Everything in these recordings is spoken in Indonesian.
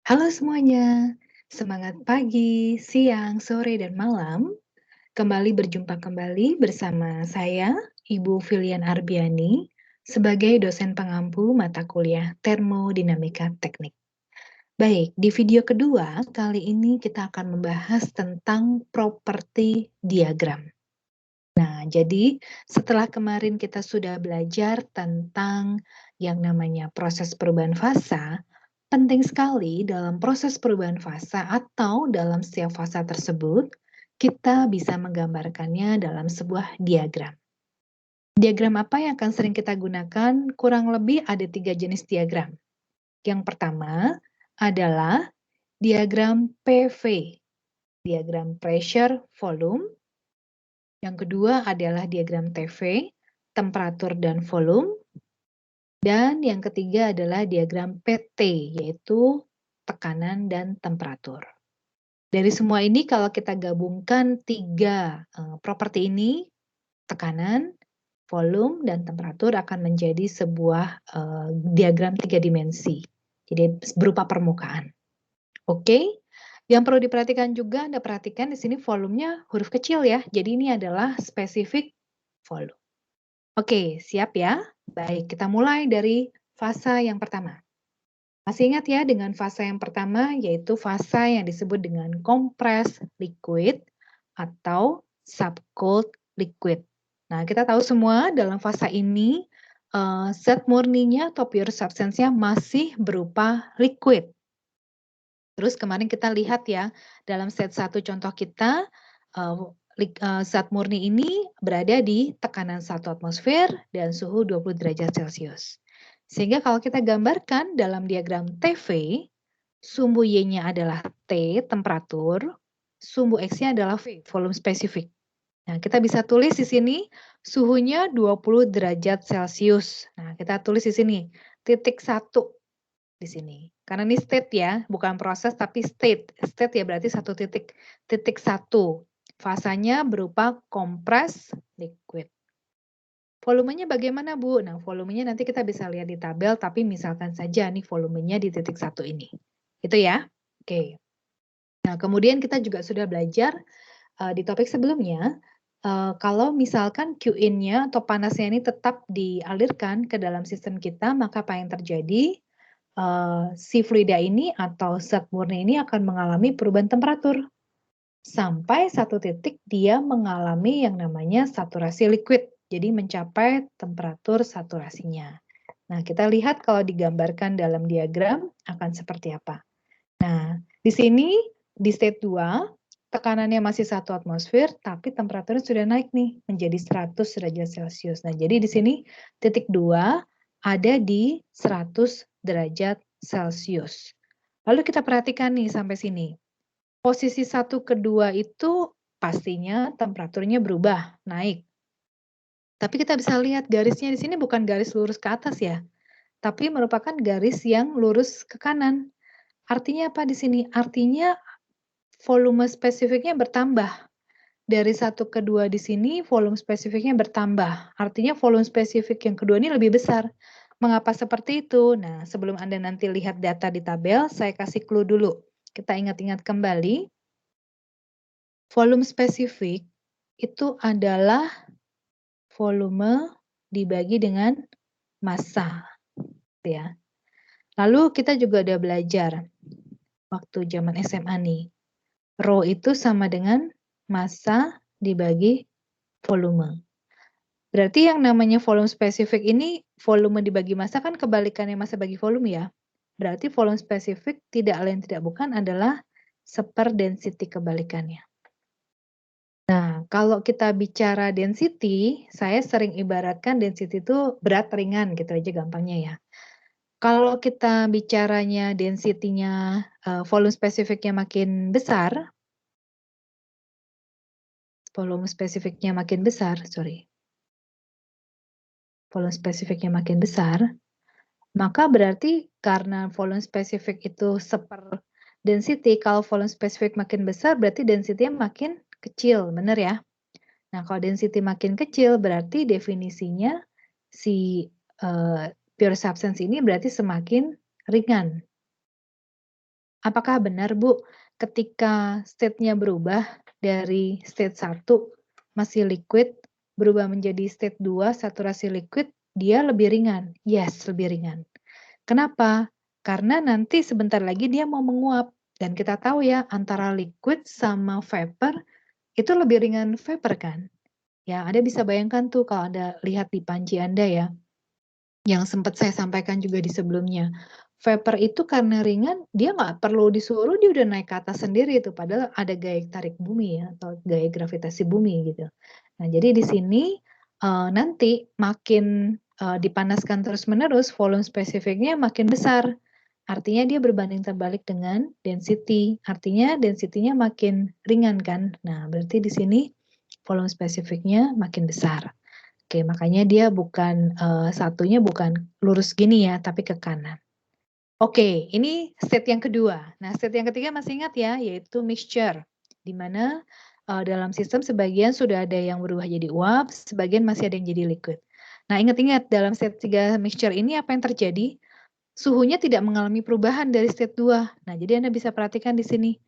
Halo semuanya, semangat pagi, siang, sore, dan malam. Kembali berjumpa kembali bersama saya, Ibu Filian Arbiani, sebagai dosen pengampu mata kuliah Termodinamika Teknik. Baik, di video kedua kali ini kita akan membahas tentang properti diagram. Nah, jadi setelah kemarin kita sudah belajar tentang yang namanya proses perubahan fasa, penting sekali dalam proses perubahan fasa atau dalam setiap fasa tersebut, kita bisa menggambarkannya dalam sebuah diagram. Diagram apa yang akan sering kita gunakan? Kurang lebih ada 3 jenis diagram. Yang pertama adalah diagram PV, diagram pressure volume. Yang kedua adalah diagram TV, temperatur dan volume. Dan yang ketiga adalah diagram PT, yaitu tekanan dan temperatur. Dari semua ini kalau kita gabungkan tiga properti ini, tekanan, volume, dan temperatur akan menjadi sebuah diagram 3 dimensi. Jadi berupa permukaan. Oke. Yang perlu diperhatikan juga, Anda perhatikan di sini volumenya huruf kecil ya. Jadi ini adalah spesifik volume. Oke, siap ya? Baik, kita mulai dari fasa yang pertama. Masih ingat ya dengan fasa yang pertama, yaitu fasa yang disebut dengan compressed liquid atau subcooled liquid. Nah, kita tahu semua dalam fasa ini, zat murninya atau pure substance-nya masih berupa liquid. Terus kemarin kita lihat ya, dalam set 1 contoh kita, zat murni ini berada di tekanan 1 atmosfer dan suhu 20 derajat Celcius. Sehingga kalau kita gambarkan dalam diagram TV, sumbu Y-nya adalah T, temperatur, sumbu X-nya adalah V, volume spesifik. Nah, kita bisa tulis di sini suhunya 20 derajat Celcius. Nah, kita tulis di sini, titik 1 di sini. Karena ini state ya, bukan proses tapi state. State ya berarti satu titik. Titik 1. Fasanya berupa compressed liquid. Volumenya bagaimana, Bu? Nah, volumenya nanti kita bisa lihat di tabel, tapi misalkan saja nih volumenya di titik 1 ini. Itu ya? Oke. Nah, kemudian kita juga sudah belajar di topik sebelumnya, kalau misalkan Qin-nya atau panasnya ini tetap dialirkan ke dalam sistem kita, maka apa yang terjadi? Si fluida ini atau zat murni ini akan mengalami perubahan temperatur. Sampai satu titik dia mengalami yang namanya saturasi liquid, jadi mencapai temperatur saturasinya. Nah, kita lihat kalau digambarkan dalam diagram akan seperti apa. Nah, di sini di state 2, tekanannya masih 1 atmosfer, tapi temperaturnya sudah naik nih menjadi 100 derajat Celcius. Nah, jadi di sini titik 2 ada di 100 derajat Celcius. Lalu kita perhatikan nih sampai sini. Posisi 1 ke 2 itu pastinya temperaturnya berubah, naik. Tapi kita bisa lihat garisnya di sini bukan garis lurus ke atas ya, tapi merupakan garis yang lurus ke kanan. Artinya apa di sini? Artinya volume spesifiknya bertambah. Dari 1 ke 2 di sini volume spesifiknya bertambah. Artinya volume spesifik yang kedua ini lebih besar. Mengapa seperti itu? Nah, sebelum Anda nanti lihat data di tabel, saya kasih clue dulu. Kita ingat-ingat kembali. Volume spesifik itu adalah volume dibagi dengan massa, ya. Lalu kita juga udah belajar waktu zaman SMA nih. Rho itu sama dengan massa dibagi volume. Berarti yang namanya volume spesifik ini, volume dibagi massa kan kebalikannya massa bagi volume ya. Berarti volume spesifik tidak lain tidak bukan adalah seperdensity kebalikannya. Nah, kalau kita bicara density, saya sering ibaratkan density itu berat ringan gitu aja gampangnya ya. Kalau kita bicaranya density-nya, volume spesifiknya makin besar, volume spesifiknya makin besar, volume spesifiknya makin besar, maka berarti karena volume spesifik itu density, kalau volume spesifik makin besar berarti density-nya makin kecil, benar ya? Nah, kalau density makin kecil berarti definisinya si, pure substance ini berarti semakin ringan. Apakah benar, Bu, ketika state-nya berubah dari state 1 masih liquid, berubah menjadi state 2 saturasi liquid, dia lebih ringan? Yes, lebih ringan. Kenapa? Karena nanti sebentar lagi dia mau menguap, dan kita tahu ya antara liquid sama vapor itu lebih ringan vapor kan? Ya, Anda bisa bayangkan tuh kalau Anda lihat di panci Anda ya, yang sempat saya sampaikan juga di sebelumnya. Vapor itu karena ringan, dia nggak perlu disuruh, dia udah naik ke atas sendiri itu, padahal ada gaya tarik bumi ya, atau gaya gravitasi bumi gitu. Nah, jadi di sini, nanti makin, dipanaskan terus-menerus, volume spesifiknya makin besar. Artinya dia berbanding terbalik dengan density, artinya density-nya makin ringan kan. Nah, berarti di sini volume spesifiknya makin besar. Oke, makanya dia bukan, satunya bukan lurus gini ya, tapi ke kanan. Oke, ini state yang kedua. Nah, state yang ketiga masih ingat ya, yaitu mixture, di mana, dalam sistem sebagian sudah ada yang berubah jadi uap, sebagian masih ada yang jadi liquid. Nah, ingat-ingat dalam state 3 mixture ini apa yang terjadi? Suhunya tidak mengalami perubahan dari state 2. Nah, jadi Anda bisa perhatikan di sini,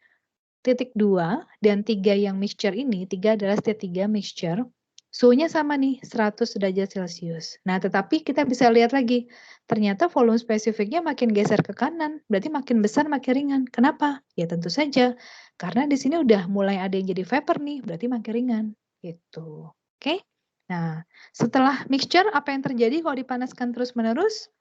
titik 2 dan 3 yang mixture ini, 3 adalah state 3 mixture, suhunya sama nih 100 derajat Celcius. Nah, tetapi kita bisa lihat lagi, ternyata volume spesifiknya makin geser ke kanan, berarti makin besar makin ringan. Kenapa? Ya tentu saja, karena di sini udah mulai ada yang jadi vapor nih, berarti makin ringan, gitu. Oke? Nah, setelah mixture apa yang terjadi kalau dipanaskan terus-menerus?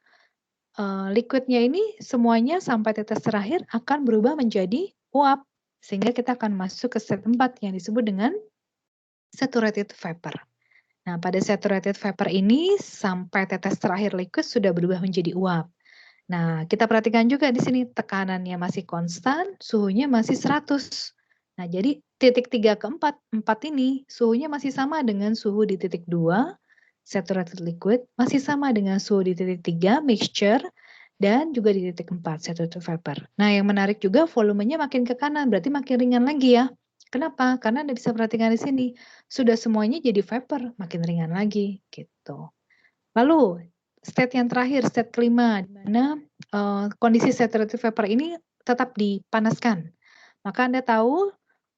Liquidnya ini semuanya sampai tetes terakhir akan berubah menjadi uap. Sehingga kita akan masuk ke step 4 yang disebut dengan saturated vapor. Nah, pada saturated vapor ini sampai tetes terakhir liquid sudah berubah menjadi uap. Nah, kita perhatikan juga di sini tekanannya masih konstan, suhunya masih 100. Nah, jadi titik 3 ke 4, 4 ini suhunya masih sama dengan suhu di titik 2, saturated liquid, masih sama dengan suhu di titik 3, mixture, dan juga di titik 4, saturated vapor. Nah, yang menarik juga volumenya makin ke kanan, berarti makin ringan lagi ya. Kenapa? Karena Anda bisa perhatikan di sini, sudah semuanya jadi vapor, makin ringan lagi, gitu. Lalu, state yang terakhir, state kelima, di mana kondisi saturated vapor ini tetap dipanaskan. Maka Anda tahu,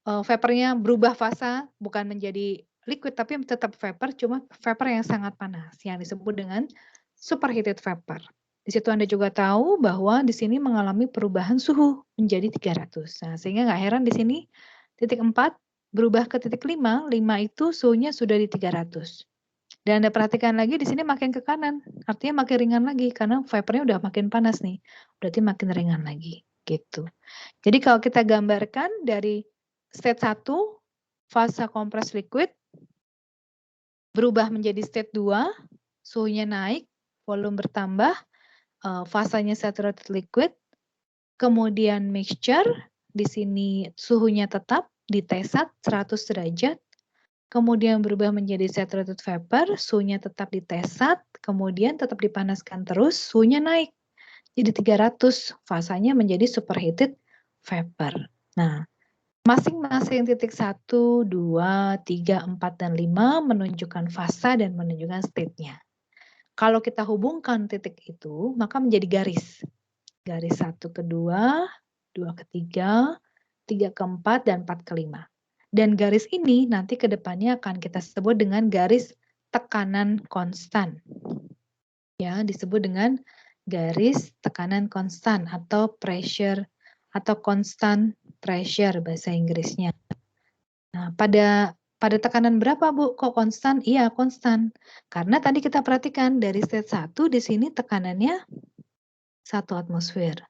vapornya berubah fasa, bukan menjadi liquid, tapi tetap vapor, cuma vapor yang sangat panas, yang disebut dengan superheated vapor. Di situ Anda juga tahu bahwa di sini mengalami perubahan suhu menjadi 300. Nah, sehingga nggak heran di sini titik 4 berubah ke titik 5, 5 itu suhunya sudah di 300. Dan Anda perhatikan lagi di sini makin ke kanan, artinya makin ringan lagi karena vapornya udah makin panas nih, berarti makin ringan lagi, gitu. Jadi kalau kita gambarkan dari state 1, fase kompres liquid, berubah menjadi state 2, suhunya naik, volume bertambah, fasanya saturated liquid, kemudian mixture, di sini suhunya tetap di T1 100 derajat, kemudian berubah menjadi saturated vapor, suhunya tetap di T1, kemudian tetap dipanaskan terus, suhunya naik. Jadi 300, fasanya menjadi superheated vapor. Nah, masing-masing titik 1, 2, 3, 4, dan 5 menunjukkan fasa dan menunjukkan state-nya. Kalau kita hubungkan titik itu, maka menjadi garis. Garis 1 ke 2, 2 ke 3, 3 ke 4, dan 4 ke 5. Dan garis ini nanti ke depannya akan kita sebut dengan garis tekanan konstan. Ya, disebut dengan garis tekanan konstan atau pressure atau constant pressure bahasa Inggrisnya. Nah, pada tekanan berapa, Bu? Kok konstan? Iya, konstan. Karena tadi kita perhatikan dari state 1 di sini tekanannya 1 atmosfer.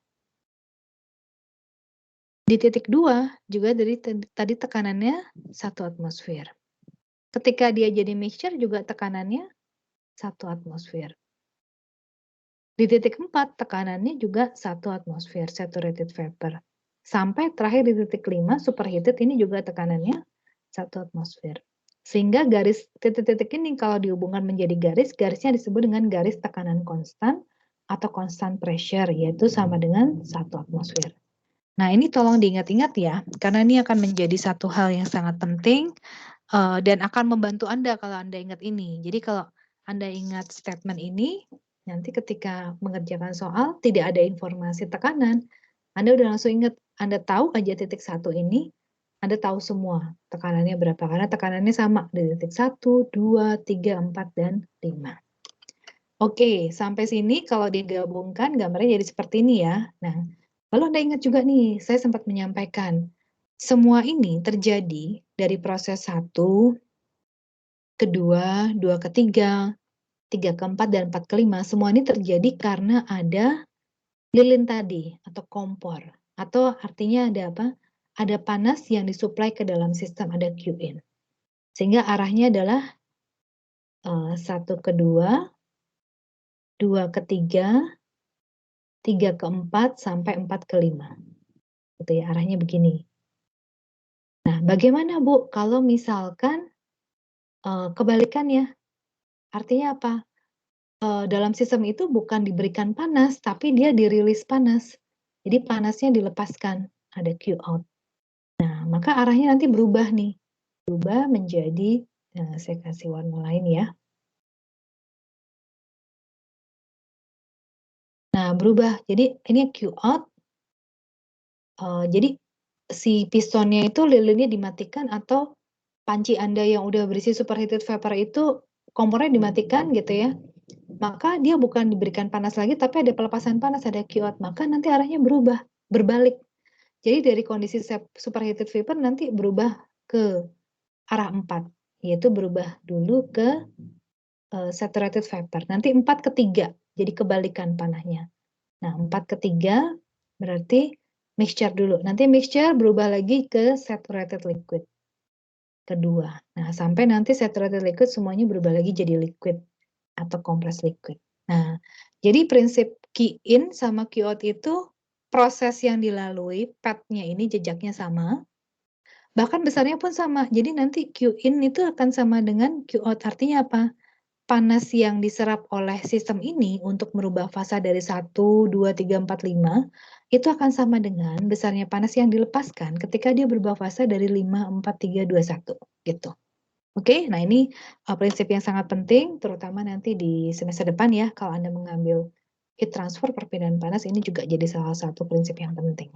Di titik 2 juga dari tadi tekanannya 1 atmosfer. Ketika dia jadi mixture juga tekanannya 1 atmosfer. Di titik 4 tekanannya juga 1 atmosfer saturated vapor. Sampai terakhir di titik 5 superheated ini juga tekanannya 1 atmosfer. Sehingga garis titik-titik ini kalau dihubungkan menjadi garis, garisnya disebut dengan garis tekanan konstan atau constant pressure, yaitu sama dengan 1 atmosfer. Nah, ini tolong diingat-ingat ya, karena ini akan menjadi satu hal yang sangat penting dan akan membantu Anda kalau Anda ingat ini. Jadi kalau Anda ingat statement ini, nanti ketika mengerjakan soal tidak ada informasi tekanan, Anda udah langsung inget, Anda tahu aja titik 1 ini, Anda tahu semua tekanannya berapa, karena tekanannya sama di titik 1, 2, 3, 4, dan 5. Oke, sampai sini kalau digabungkan gambarnya jadi seperti ini ya. Nah, lalu Anda ingat juga nih, saya sempat menyampaikan, semua ini terjadi dari proses 1 ke 2, 2 ke 3, 3 ke 4, dan 4 ke 5, semua ini terjadi karena ada lilin tadi atau kompor, atau artinya ada apa? Ada panas yang disuplai ke dalam sistem, ada Qin. Sehingga arahnya adalah 1 ke 2, 2 ke 3, 3 ke 4, sampai 4 ke 5. Gitu ya, arahnya begini. Nah, bagaimana Bu kalau misalkan kebalikannya? Artinya apa? Dalam sistem itu bukan diberikan panas, tapi dia dirilis panas. Jadi panasnya dilepaskan, ada Q out. Nah, maka arahnya nanti berubah nih, berubah menjadi, saya kasih warna lain ya. Nah, berubah, jadi ini Q out, jadi si pistonnya itu lilinnya dimatikan atau panci Anda yang udah berisi superheated vapor itu kompornya dimatikan gitu ya, maka dia bukan diberikan panas lagi, tapi ada pelepasan panas, ada Q out, maka nanti arahnya berubah, berbalik. Jadi dari kondisi superheated vapor nanti berubah ke arah 4, yaitu berubah dulu ke saturated vapor, nanti 4 ke 3, jadi kebalikan panahnya. Nah, 4 ke 3 berarti mixture dulu, nanti mixture berubah lagi ke saturated liquid kedua. Nah, sampai nanti saturated liquid semuanya berubah lagi jadi liquid atau compressed liquid. Nah, jadi prinsip Q in sama Q out itu proses yang dilalui, path-nya ini jejaknya sama, bahkan besarnya pun sama. Jadi nanti Q in itu akan sama dengan Q out. Artinya apa? Panas yang diserap oleh sistem ini untuk merubah fasa dari 1, 2, 3, 4, 5, itu akan sama dengan besarnya panas yang dilepaskan ketika dia berubah fasa dari 5, 4, 3, 2, 1, gitu. Oke, nah ini prinsip yang sangat penting, terutama nanti di semester depan ya, kalau Anda mengambil heat transfer perpindahan panas, ini juga jadi salah satu prinsip yang penting.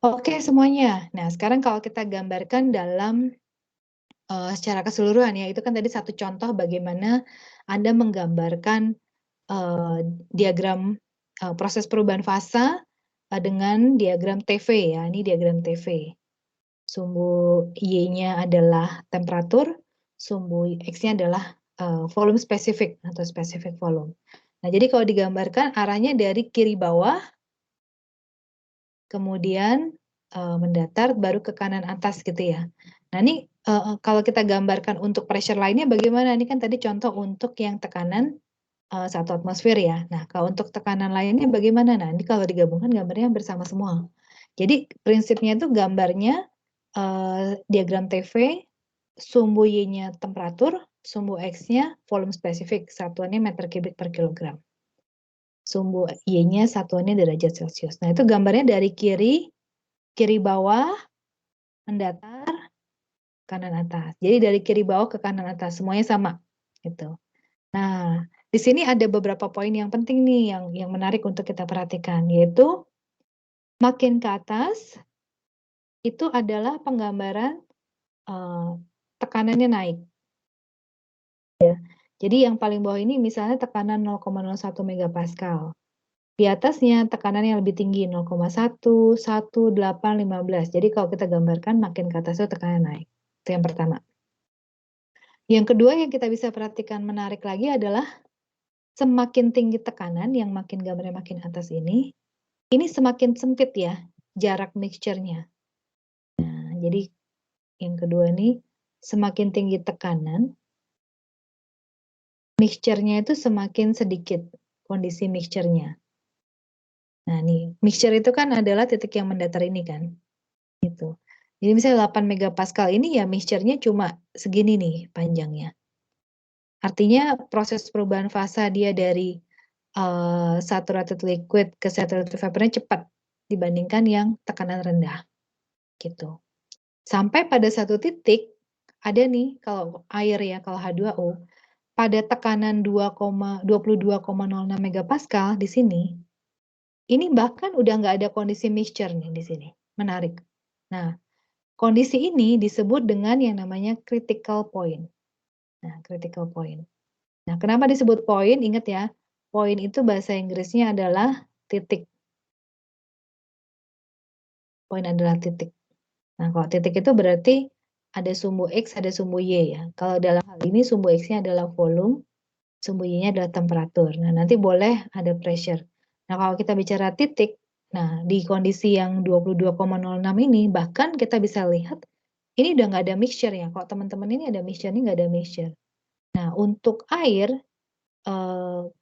Oke semuanya, nah sekarang kalau kita gambarkan dalam secara keseluruhan ya, itu kan tadi satu contoh bagaimana Anda menggambarkan diagram proses perubahan fasa dengan diagram TV ya, ini diagram TV. Sumbu Y-nya adalah temperatur, sumbu X-nya adalah volume spesifik atau specific volume. Nah, jadi kalau digambarkan arahnya dari kiri bawah, kemudian mendatar baru ke kanan atas gitu ya. Nah, ini kalau kita gambarkan untuk pressure lainnya bagaimana? Ini kan tadi contoh untuk yang tekanan 1 atmosfer ya. Nah, kalau untuk tekanan lainnya bagaimana? Nah, ini kalau digabungkan gambarnya bersama semua. Jadi prinsipnya itu gambarnya diagram TV, sumbu Y-nya temperatur, sumbu X-nya volume spesifik, satuannya meter kubik per kilogram. Sumbu Y-nya satuannya derajat Celcius. Nah, itu gambarnya dari kiri bawah, mendatar, kanan atas. Jadi dari kiri bawah ke kanan atas, semuanya sama. Gitu. Nah, di sini ada beberapa poin yang penting nih yang menarik untuk kita perhatikan, yaitu makin ke atas itu adalah penggambaran tekanannya naik. Ya. Jadi yang paling bawah ini misalnya tekanan 0,01 megapascal. Di atasnya tekanan yang lebih tinggi 0,1, 1, 8, 15. Jadi kalau kita gambarkan makin ke atas itu tekanan naik. Itu yang pertama. Yang kedua yang kita bisa perhatikan menarik lagi adalah semakin tinggi tekanan yang makin gambarnya makin atas ini semakin sempit ya jarak mixture-nya. Nah, jadi yang kedua ini semakin tinggi tekanan, mixture-nya itu semakin sedikit kondisi mixture-nya. Nah, nih, mixture itu kan adalah titik yang mendatar ini kan. Gitu. Jadi misalnya 8 megapascal ini ya mixture-nya cuma segini nih panjangnya. Artinya proses perubahan fasa dia dari saturated liquid ke saturated vapornya cepat dibandingkan yang tekanan rendah. Gitu. Sampai pada satu titik ada nih kalau air ya, kalau H2O pada tekanan 22,06 megapascal di sini Ini bahkan udah nggak ada kondisi mixture nih di sini, menarik. Nah, kondisi ini disebut dengan yang namanya critical point. Nah, critical point. Nah, kenapa disebut point? Ingat ya, point itu bahasa Inggrisnya adalah titik. Point adalah titik. Nah, kalau titik itu berarti ada sumbu X, ada sumbu Y ya. Kalau dalam hal ini sumbu X-nya adalah volume, sumbu Y-nya adalah temperatur. Nah, nanti boleh ada pressure. Nah, kalau kita bicara titik, nah di kondisi yang 22,06 ini, bahkan kita bisa lihat ini udah nggak ada mixture ya. Kalau teman-teman ini ada mixture, ini nggak ada mixture. Nah, untuk air,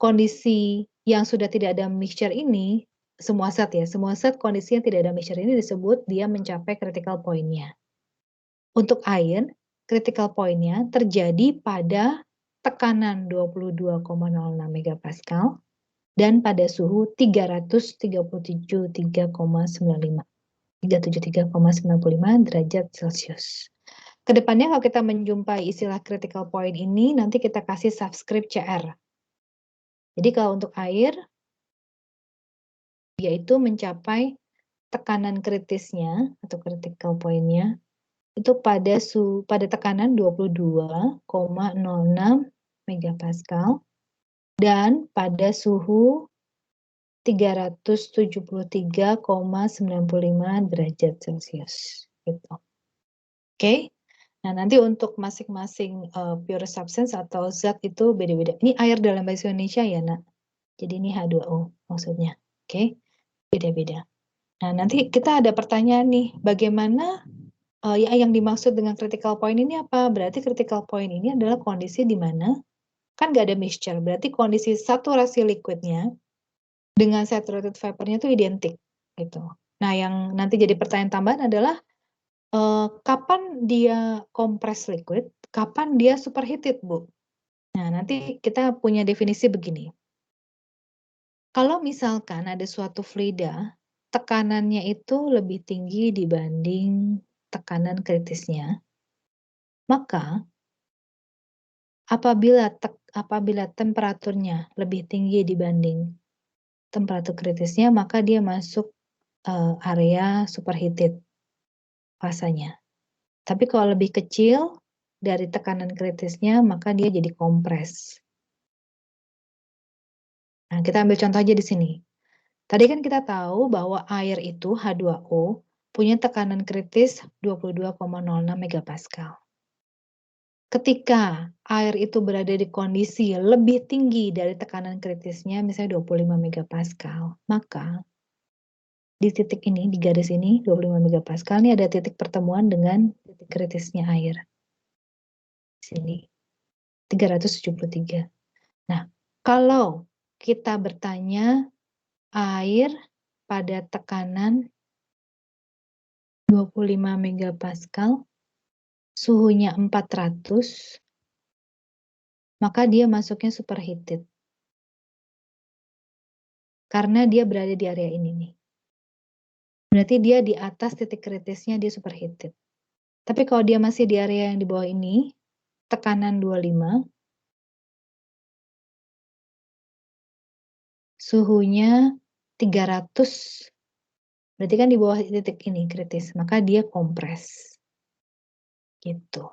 kondisi yang sudah tidak ada mixture ini, semua zat ya, semua zat kondisi yang tidak ada mixture ini disebut dia mencapai critical point-nya. Untuk air, critical point-nya terjadi pada tekanan 22,06 megapascal dan pada suhu 377,95 derajat Celcius. Kedepannya kalau kita menjumpai istilah critical point ini, nanti kita kasih subscript CR. Jadi kalau untuk air, yaitu mencapai tekanan kritisnya atau critical point-nya itu pada tekanan 22,06 megapascal dan pada suhu 373,95 derajat Celcius gitu. Oke. Nah, nanti untuk masing-masing pure substance atau zat itu beda-beda. Ini air dalam bahasa Indonesia ya, Nak. Jadi ini H2O maksudnya. Oke. Beda-beda. Nah, nanti kita ada pertanyaan nih, bagaimana ya yang dimaksud dengan critical point ini apa? Berarti critical point ini adalah kondisi di mana kan nggak ada mixture, berarti kondisi saturasi liquidnya dengan saturated vapor-nya itu identik gitu. Nah, yang nanti jadi pertanyaan tambahan adalah kapan dia compressed liquid, kapan dia superheated, Bu? Nah, nanti kita punya definisi begini. Kalau misalkan ada suatu fluida, tekanannya itu lebih tinggi dibanding tekanan kritisnya, maka apabila temperaturnya lebih tinggi dibanding temperatur kritisnya, maka dia masuk area superheated fasanya. Tapi kalau lebih kecil dari tekanan kritisnya, maka dia jadi kompres. Nah, kita ambil contoh aja di sini. Tadi kan kita tahu bahwa air itu H2O punya tekanan kritis 22,06 megapascal. Ketika air itu berada di kondisi lebih tinggi dari tekanan kritisnya, misalnya 25 megapascal, maka di titik ini, di garis ini, 25 megapascal, ini ada titik pertemuan dengan titik kritisnya air. Di sini, 373. Nah, kalau kita bertanya air pada tekanan 25 megapascal, suhunya 400, maka dia masuknya superheated. Karena dia berada di area ini nih. Berarti dia di atas titik kritisnya dia superheated. Tapi kalau dia masih di area yang di bawah ini, tekanan 25, suhunya 300, berarti kan di bawah titik ini kritis, maka dia kompres. Gitu.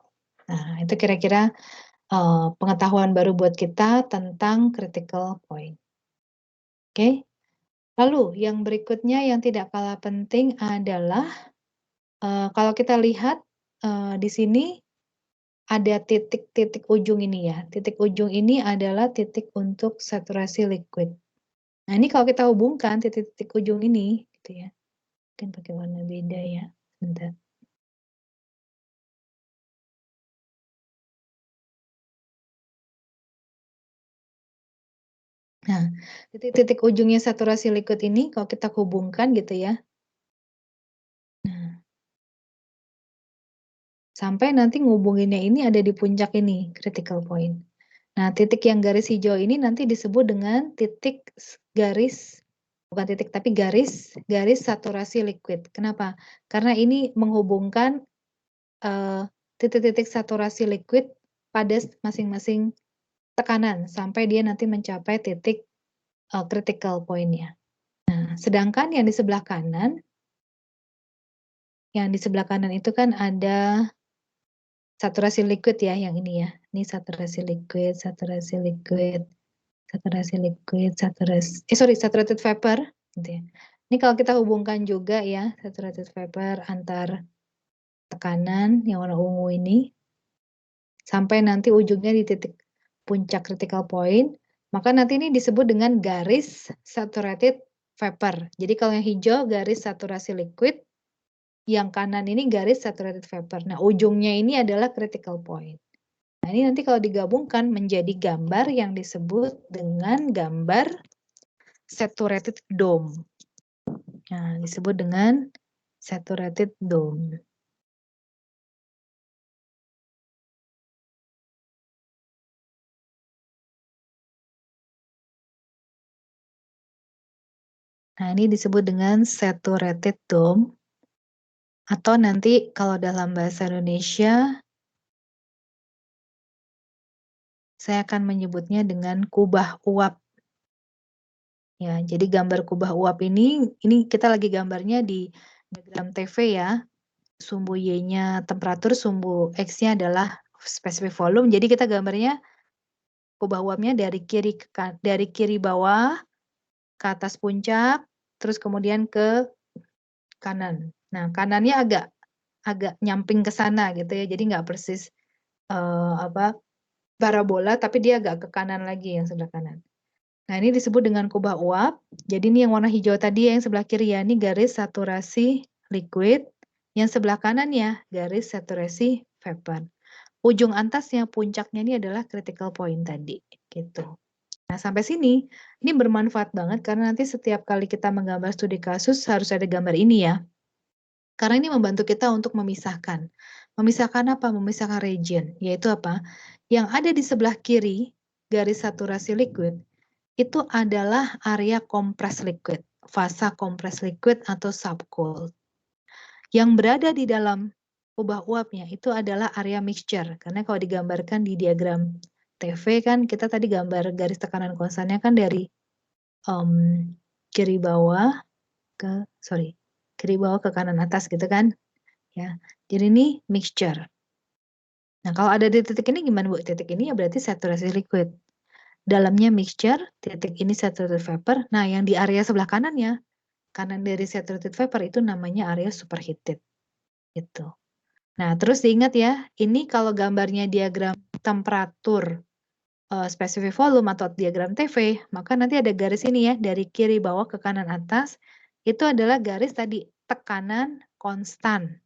Nah, itu kira-kira pengetahuan baru buat kita tentang critical point. Oke. Lalu yang berikutnya yang tidak kalah penting adalah kalau kita lihat di sini ada titik-titik ujung ini ya. Titik ujung ini adalah titik untuk saturasi liquid. Nah, ini kalau kita hubungkan titik-titik ujung ini gitu ya. Mungkin pakai warna beda ya. Bentar. Nah, titik-titik ujungnya saturasi liquid ini kalau kita hubungkan gitu ya. Nah, sampai nanti ngubunginnya ini ada di puncak ini, critical point. Nah, titik yang garis hijau ini nanti disebut dengan titik garis, bukan titik, tapi garis saturasi liquid. Kenapa? Karena ini menghubungkan titik-titik saturasi liquid pada masing-masing tekanan, sampai dia nanti mencapai titik critical point-nya. Nah, sedangkan yang di sebelah kanan itu kan ada saturasi liquid ya, yang ini ya. Ini saturasi liquid, saturated vapor, gitu ya. Ini kalau kita hubungkan juga ya, saturated vapor antar tekanan yang warna ungu ini, sampai nanti ujungnya di titik puncak critical point, maka nanti ini disebut dengan garis saturated vapor. Jadi kalau yang hijau garis saturasi liquid, yang kanan ini garis saturated vapor. Nah, ujungnya ini adalah critical point. Nah, ini nanti kalau digabungkan menjadi gambar yang disebut dengan gambar saturated dome. Nah, disebut dengan saturated dome. Nah, ini disebut dengan saturated dome. Atau nanti kalau dalam bahasa Indonesia, saya akan menyebutnya dengan kubah uap. Ya, jadi gambar kubah uap ini kita lagi gambarnya di diagram TV ya. Sumbu Y-nya temperatur, sumbu X-nya adalah specific volume. Jadi kita gambarnya kubah uapnya dari kiri bawah ke atas puncak, terus kemudian ke kanan. Nah, kanannya agak nyamping ke sana gitu ya. Jadi nggak persis parabola, tapi dia agak ke kanan lagi yang sebelah kanan. Nah, ini disebut dengan kubah uap. Jadi ini yang warna hijau tadi yang sebelah kiri ya, ini garis saturasi liquid. Yang sebelah kanan ya, garis saturasi vapor. Ujung atasnya, puncaknya ini adalah critical point tadi. Gitu. Nah, sampai sini, ini bermanfaat banget karena nanti setiap kali kita menggambar studi kasus harus ada gambar ini ya. Karena ini membantu kita untuk memisahkan. Memisahkan apa? Memisahkan region. Yaitu apa? Yang ada di sebelah kiri, garis saturasi liquid, itu adalah area compressed liquid, fasa compressed liquid atau subcooled. Yang berada di dalam kubah uapnya itu adalah area mixture. Karena kalau digambarkan di diagram TV kan kita tadi gambar garis tekanan konstannya kan dari kiri bawah ke kanan atas gitu kan. Ya. Jadi ini mixture. Nah, kalau ada di titik ini gimana, Bu? Titik ini ya berarti saturasi liquid. Dalamnya mixture, titik ini saturated vapor. Nah, yang di area sebelah kanannya, kanan dari saturated vapor itu namanya area superheated. Gitu. Nah, terus diingat ya, ini kalau gambarnya diagram temperatur specific volume atau diagram TV, maka nanti ada garis ini ya, dari kiri bawah ke kanan atas, itu adalah garis tadi tekanan konstan.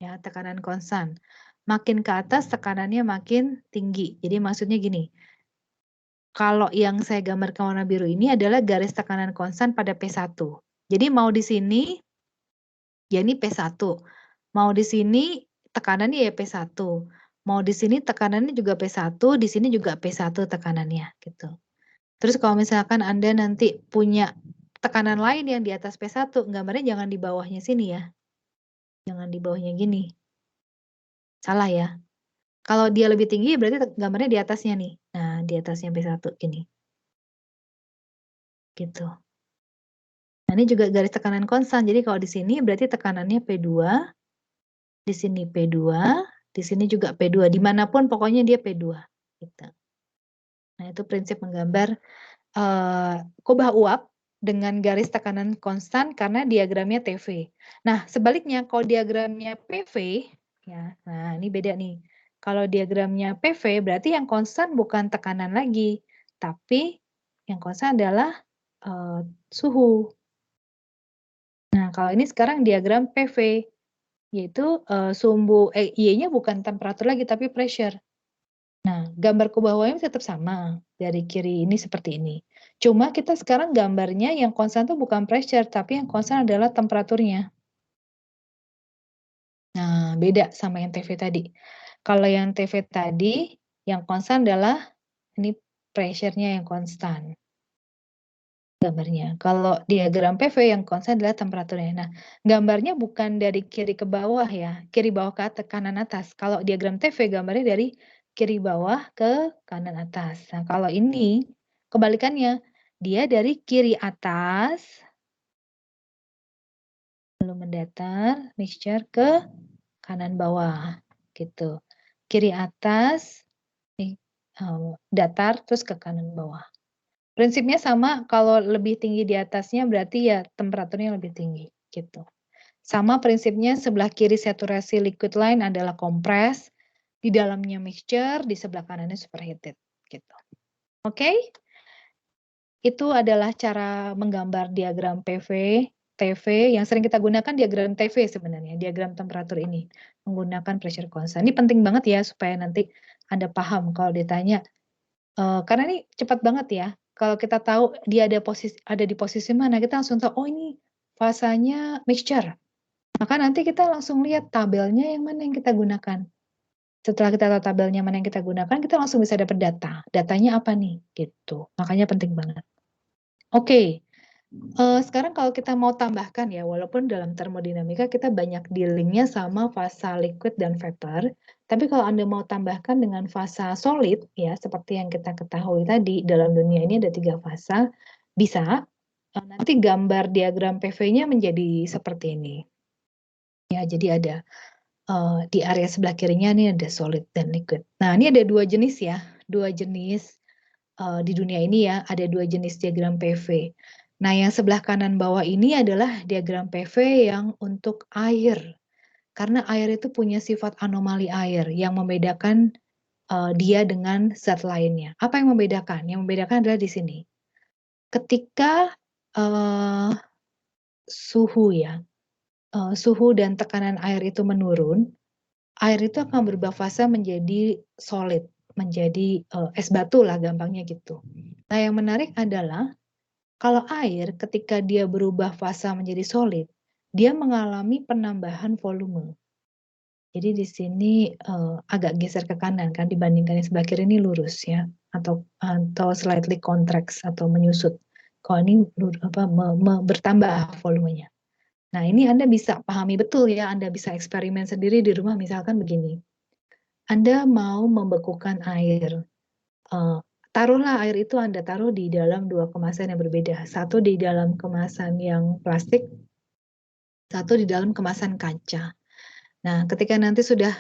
Ya, tekanan konstan. Makin ke atas tekanannya makin tinggi. Jadi maksudnya gini, kalau yang saya gambarkan warna biru ini adalah garis tekanan konstan pada P1. Jadi mau di sini, ya ini P1. Mau di sini tekanannya ya P1. Mau di sini tekanannya juga P1, di sini juga P1 tekanannya gitu. Terus kalau misalkan Anda nanti punya tekanan lain yang di atas P1, gambarnya jangan di bawahnya sini ya. Jangan di bawahnya gini. Salah ya. Kalau dia lebih tinggi berarti gambarnya di atasnya nih. Nah, di atasnya P1 gini. Gitu. Nah, ini juga garis tekanan konstan. Jadi kalau di sini berarti tekanannya P2, di sini P2, di sini juga P2. Dimanapun pokoknya dia P2. Gitu. Nah, itu prinsip menggambar kubah uap dengan garis tekanan konstan karena diagramnya TV. Nah, sebaliknya kalau diagramnya PV, ya, nah ini beda nih. Kalau diagramnya PV berarti yang konstan bukan tekanan lagi, tapi yang konstan adalah suhu. Nah, kalau ini sekarang diagram PV, yaitu Y-nya bukan temperatur lagi, tapi pressure. Nah, gambar kubah uapnya tetap sama. Dari kiri ini seperti ini. Cuma kita sekarang gambarnya yang konstan itu bukan pressure, tapi yang konstan adalah temperaturnya. Nah, beda sama yang TV tadi. Kalau yang TV tadi, yang konstan adalah ini pressure-nya yang konstan. Gambarnya. Kalau diagram PV yang konstan adalah temperaturnya. Nah, gambarnya bukan dari kiri ke bawah ya, kiri bawah ke atas, kanan atas. Kalau diagram TV gambarnya dari kiri bawah ke kanan atas. Nah, kalau ini kebalikannya, dia dari kiri atas lalu mendatar, mixture ke kanan bawah, gitu. Kiri atas, datar, terus ke kanan bawah. Prinsipnya sama, kalau lebih tinggi di atasnya berarti ya temperaturnya lebih tinggi, gitu. Sama prinsipnya sebelah kiri saturasi liquid line adalah kompres, di dalamnya mixture, di sebelah kanannya superheated, gitu. Oke? Itu adalah cara menggambar diagram PV, TV, yang sering kita gunakan diagram TV sebenarnya, diagram temperatur ini, menggunakan pressure constant. Ini penting banget ya, supaya nanti Anda paham kalau ditanya, karena ini cepat banget ya, kalau kita tahu dia ada di posisi mana, kita langsung tahu, oh ini fasanya mixture. Maka nanti kita langsung lihat tabelnya yang mana yang kita gunakan. Setelah kita tahu tabelnya mana yang kita gunakan, kita langsung bisa dapat data. Datanya apa nih? Gitu. Makanya penting banget. Oke, sekarang kalau kita mau tambahkan ya, walaupun dalam termodinamika kita banyak dealingnya sama fasa liquid dan vapor, tapi kalau Anda mau tambahkan dengan fasa solid, ya seperti yang kita ketahui tadi, dalam dunia ini ada 3 fasa, bisa, nanti gambar diagram PV-nya menjadi seperti ini. Ya, jadi ada, di area sebelah kirinya ini ada solid dan liquid. Nah, ini ada 2 jenis ya, 2 jenis di dunia ini ya, ada 2 jenis diagram PV. Nah, yang sebelah kanan bawah ini adalah diagram PV yang untuk air. Karena air itu punya sifat anomali air yang membedakan dia dengan zat lainnya. Apa yang membedakan? Yang membedakan adalah di sini. Ketika suhu dan tekanan air itu menurun, air itu akan berubah fasa menjadi solid, menjadi es batu lah gampangnya gitu. Nah, yang menarik adalah kalau air ketika dia berubah fasa menjadi solid, dia mengalami penambahan volume. Jadi di sini agak geser ke kanan kan dibandingkan yang sebelah kiri ini lurus ya, atau slightly contracts atau menyusut. Kalau ini bertambah volumenya. Nah, ini Anda bisa pahami betul ya, Anda bisa eksperimen sendiri di rumah misalkan begini. Anda mau membekukan air. Taruhlah air itu Anda taruh di dalam 2 kemasan yang berbeda. Satu di dalam kemasan yang plastik, satu di dalam kemasan kaca. Nah, ketika nanti sudah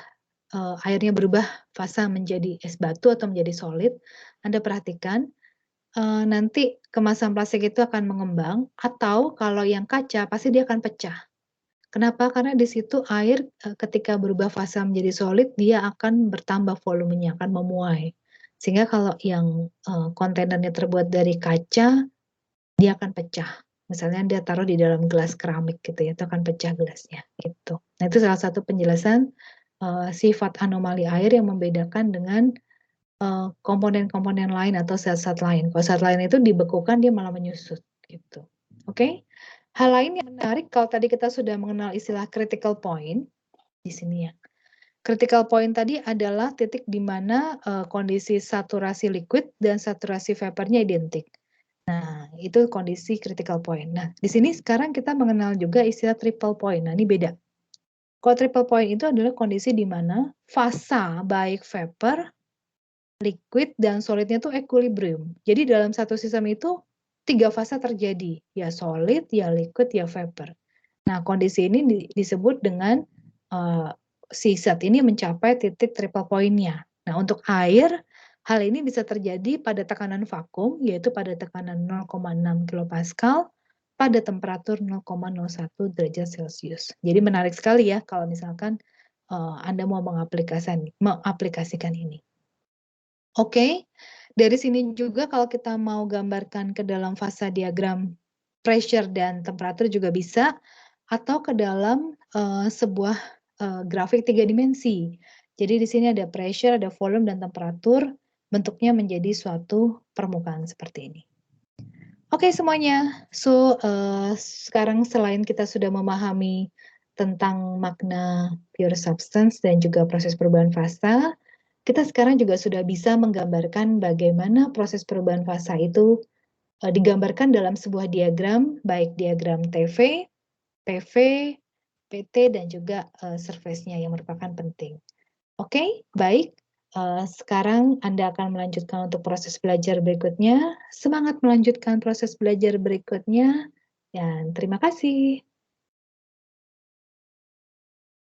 airnya berubah fasa menjadi es batu atau menjadi solid, Anda perhatikan nanti kemasan plastik itu akan mengembang, atau kalau yang kaca pasti dia akan pecah. Kenapa? Karena di situ air ketika berubah fasa menjadi solid, dia akan bertambah volumenya, akan memuai. Sehingga kalau yang kontainernya terbuat dari kaca, dia akan pecah. Misalnya dia taruh di dalam gelas keramik gitu ya, itu akan pecah gelasnya gitu. Nah, itu salah satu penjelasan sifat anomali air yang membedakan dengan komponen-komponen lain atau zat-zat lain. Kalau zat lain itu dibekukan dia malah menyusut gitu. Oke? Hal lain yang menarik kalau tadi kita sudah mengenal istilah critical point di sini ya. Critical point tadi adalah titik di mana kondisi saturasi liquid dan saturasi vapornya identik. Nah, itu kondisi critical point. Nah, di sini sekarang kita mengenal juga istilah triple point. Nah, ini beda. Kalau triple point itu adalah kondisi di mana fasa baik vapor, liquid, dan solidnya itu equilibrium. Jadi dalam satu sistem itu 3 fasa terjadi, ya solid, ya liquid, ya vapor. Nah, kondisi ini disebut dengan si zat ini mencapai titik triple point-nya. Nah, untuk air, hal ini bisa terjadi pada tekanan vakum, yaitu pada tekanan 0,6 kilopascal, pada temperatur 0,01 derajat Celcius. Jadi menarik sekali ya kalau misalkan Anda mau mengaplikasikan ini. Oke, dari sini juga kalau kita mau gambarkan ke dalam fasa diagram pressure dan temperatur juga bisa, atau ke dalam sebuah grafik 3 dimensi. Jadi di sini ada pressure, ada volume, dan temperatur, bentuknya menjadi suatu permukaan seperti ini. Oke semuanya, sekarang selain kita sudah memahami tentang makna pure substance dan juga proses perubahan fasa, kita sekarang juga sudah bisa menggambarkan bagaimana proses perubahan fasa itu digambarkan dalam sebuah diagram, baik diagram TV, PV, PT, dan juga surface-nya yang merupakan penting. Oke, baik. Sekarang Anda akan melanjutkan untuk proses belajar berikutnya. Semangat melanjutkan proses belajar berikutnya, dan terima kasih.